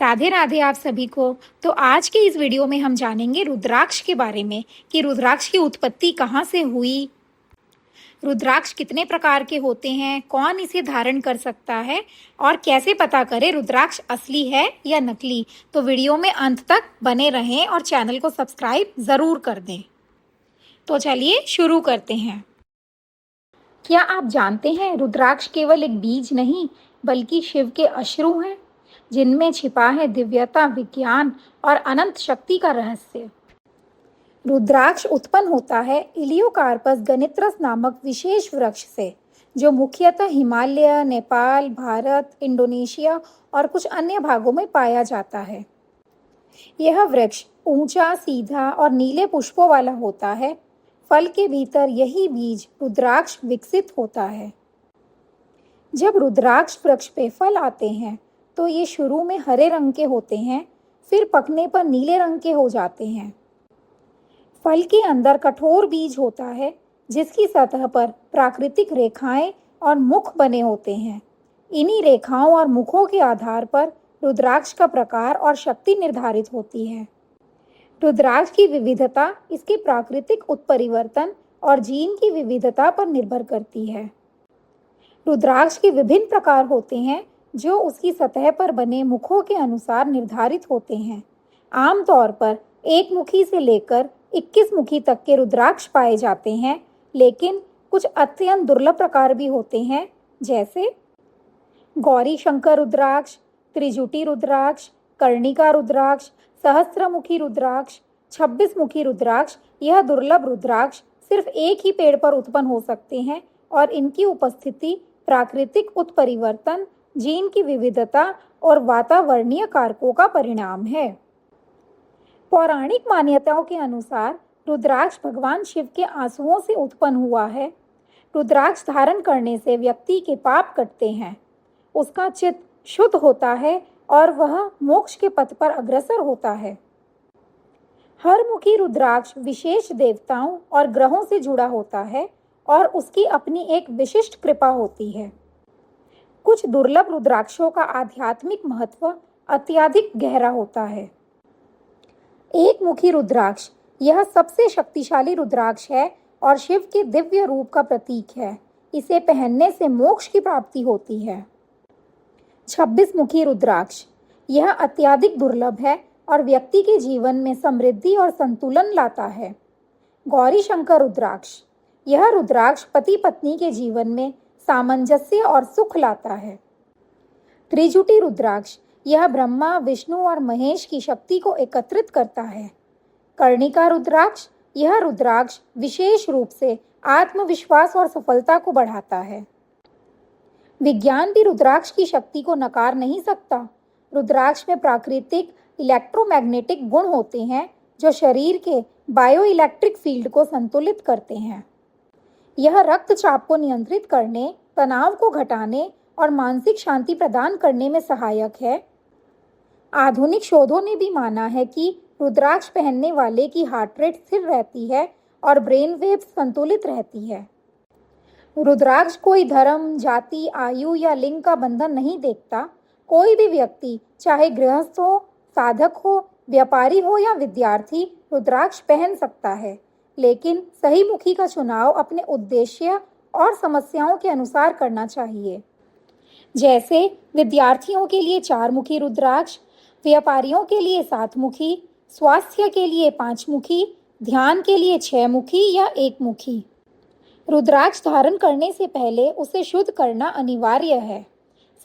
राधे राधे आप सभी को। तो आज के इस वीडियो में हम जानेंगे रुद्राक्ष के बारे में कि रुद्राक्ष की उत्पत्ति कहाँ से हुई, रुद्राक्ष कितने प्रकार के होते हैं, कौन इसे धारण कर सकता है और कैसे पता करें रुद्राक्ष असली है या नकली। तो वीडियो में अंत तक बने रहें और चैनल को सब्सक्राइब ज़रूर कर दें। तो चलिए शुरू करते हैं। क्या आप जानते हैं रुद्राक्ष केवल एक बीज नहीं बल्कि शिव के अश्रु हैं, जिनमें छिपा है दिव्यता, विज्ञान और अनंत शक्ति का रहस्य। रुद्राक्ष उत्पन्न होता है इलियोकार्पस गनित्रस नामक विशेष वृक्ष से, जो मुख्यतः हिमालय, नेपाल, भारत, इंडोनेशिया और कुछ अन्य भागों में पाया जाता है। यह वृक्ष ऊंचा, सीधा और नीले पुष्पों वाला होता है। फल के भीतर यही बीज रुद्राक्ष विकसित होता है। जब रुद्राक्ष वृक्ष पे फल आते हैं तो ये शुरू में हरे रंग के होते हैं, फिर पकने पर नीले रंग के हो जाते हैं। फल के अंदर कठोर बीज होता है, जिसकी सतह पर प्राकृतिक रेखाएं और मुख बने होते हैं। इन्हीं रेखाओं और मुखों के आधार पर रुद्राक्ष का प्रकार और शक्ति निर्धारित होती है। रुद्राक्ष की विविधता इसके प्राकृतिक उत्परिवर्तन और जीन की विविधता पर निर्भर करती है। रुद्राक्ष के विभिन्न प्रकार होते हैं, जो उसकी सतह पर बने मुखों के अनुसार निर्धारित होते हैं। आमतौर पर एक मुखी से लेकर 21 मुखी तक के रुद्राक्ष पाए जाते हैं, लेकिन कुछ अत्यंत दुर्लभ प्रकार भी होते हैं, जैसे गौरी शंकर रुद्राक्ष, त्रिजुटी रुद्राक्ष, कर्णिका रुद्राक्ष, सहस्त्रमुखी रुद्राक्ष, 26 मुखी रुद्राक्ष। यह दुर्लभ रुद्राक्ष सिर्फ एक ही पेड़ पर उत्पन्न हो सकते हैं और इनकी उपस्थिति प्राकृतिक उत्परिवर्तन, जीन की विविधता और वातावरणीय कारकों का परिणाम है। पौराणिक मान्यताओं के अनुसार रुद्राक्ष भगवान शिव के आंसुओं से उत्पन्न हुआ है। रुद्राक्ष धारण करने से व्यक्ति के पाप कटते हैं, उसका चित्त शुद्ध होता है और वह मोक्ष के पथ पर अग्रसर होता है। हर मुखी रुद्राक्ष विशेष देवताओं और ग्रहों से जुड़ा होता है और उसकी अपनी एक विशिष्ट कृपा होती है। कुछ दुर्लभ रुद्राक्षों का आध्यात्मिक महत्व अत्यधिक गहरा होता है। एक मुखी रुद्राक्ष यह सबसे शक्तिशाली रुद्राक्ष है और शिव के दिव्य रूप का प्रतीक है। इसे पहनने से मोक्ष की प्राप्ति होती है। 26 मुखी रुद्राक्ष यह अत्यधिक दुर्लभ है और व्यक्ति के जीवन में समृद्धि और संतुलन लाता है। गौरी शंकर रुद्राक्ष यह रुद्राक्ष पति पत्नी के जीवन में सामंजस्य और सुख लाता है। त्रिजुटी रुद्राक्ष यह ब्रह्मा, विष्णु और महेश की शक्ति को एकत्रित करता है। कर्णिका रुद्राक्ष यह रुद्राक्ष विशेष रूप से आत्मविश्वास और सफलता को बढ़ाता है। विज्ञान भी रुद्राक्ष की शक्ति को नकार नहीं सकता। रुद्राक्ष में प्राकृतिक इलेक्ट्रोमैग्नेटिक गुण होते हैं, जो शरीर के बायो इलेक्ट्रिक फील्ड को संतुलित करते हैं। यह रक्तचाप को नियंत्रित करने, तनाव को घटाने और मानसिक शांति प्रदान करने में सहायक है। आधुनिक शोधों ने भी माना है कि रुद्राक्ष पहनने वाले की हार्ट रेट स्थिर रहती है और ब्रेन वेव्स संतुलित रहती है। रुद्राक्ष कोई धर्म, जाति, आयु या लिंग का बंधन नहीं देखता। कोई भी व्यक्ति, चाहे गृहस्थ हो, साधक हो, व्यापारी हो या विद्यार्थी, रुद्राक्ष पहन सकता है, लेकिन सही मुखी का चुनाव अपने उद्देश्य और समस्याओं के अनुसार करना चाहिए। जैसे विद्यार्थियों के लिए 4 मुखी रुद्राक्ष, व्यापारियों के लिए 7 मुखी, स्वास्थ्य के लिए 5 मुखी, ध्यान के लिए 6 मुखी या 1 मुखी। रुद्राक्ष धारण करने से पहले उसे शुद्ध करना अनिवार्य है।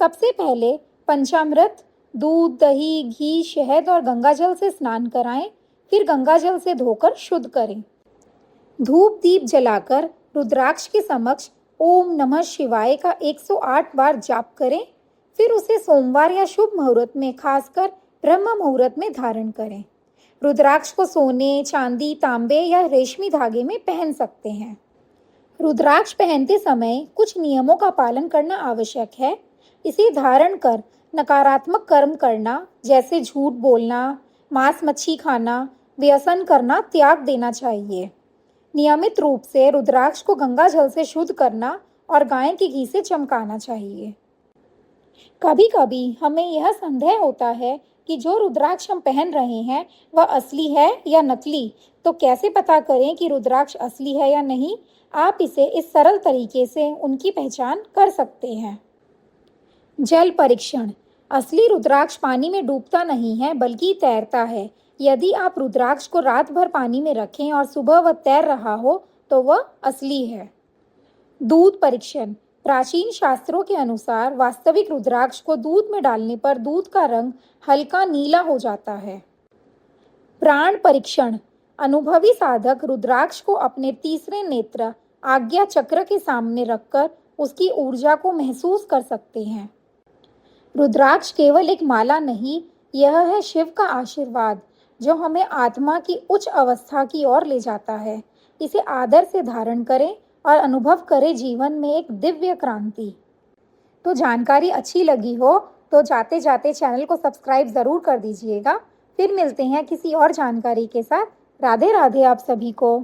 सबसे पहले पंचामृत, दूध, दही, घी, शहद और गंगाजल से स्नान कराएं, फिर गंगाजल से धोकर शुद्ध करें। धूप दीप जलाकर रुद्राक्ष के समक्ष ओम नमः शिवाय का 108 बार जाप करें, फिर उसे सोमवार या शुभ मुहूर्त में, खासकर ब्रह्म मुहूर्त में धारण करें। रुद्राक्ष को सोने, चांदी, तांबे या रेशमी धागे में पहन सकते हैं। रुद्राक्ष पहनते समय कुछ नियमों का पालन करना आवश्यक है। इसे धारण कर नकारात्मक कर्म करना, जैसे झूठ बोलना, मांस मच्छी खाना, व्यसन करना त्याग देना चाहिए। नियमित रूप से रुद्राक्ष को गंगा जल से शुद्ध करना और गाय के घी से चमकाना चाहिए। कभी कभी हमें यह संदेह होता है कि जो रुद्राक्ष हम पहन रहे हैं वह असली है या नकली। तो कैसे पता करें कि रुद्राक्ष असली है या नहीं? आप इसे इस सरल तरीके से उनकी पहचान कर सकते हैं। जल परीक्षण। असली रुद्राक्ष पानी में डूबता नहीं है बल्कि तैरता है। यदि आप रुद्राक्ष को रात भर पानी में रखें और सुबह वह तैर रहा हो तो वह असली है। दूध परीक्षण। प्राचीन शास्त्रों के अनुसार वास्तविक रुद्राक्ष को दूध में डालने पर दूध का रंग हल्का नीला हो जाता है। प्राण परीक्षण। अनुभवी साधक रुद्राक्ष को अपने तीसरे नेत्र आज्ञा चक्र के सामने रखकर उसकी ऊर्जा को महसूस कर सकते हैं। रुद्राक्ष केवल एक माला नहीं, यह है शिव का आशीर्वाद जो हमें आत्मा की उच्च अवस्था की ओर ले जाता है। इसे आदर से धारण करें और अनुभव करें जीवन में एक दिव्य क्रांति। तो जानकारी अच्छी लगी हो तो जाते जाते चैनल को सब्सक्राइब ज़रूर कर दीजिएगा। फिर मिलते हैं किसी और जानकारी के साथ। राधे राधे आप सभी को।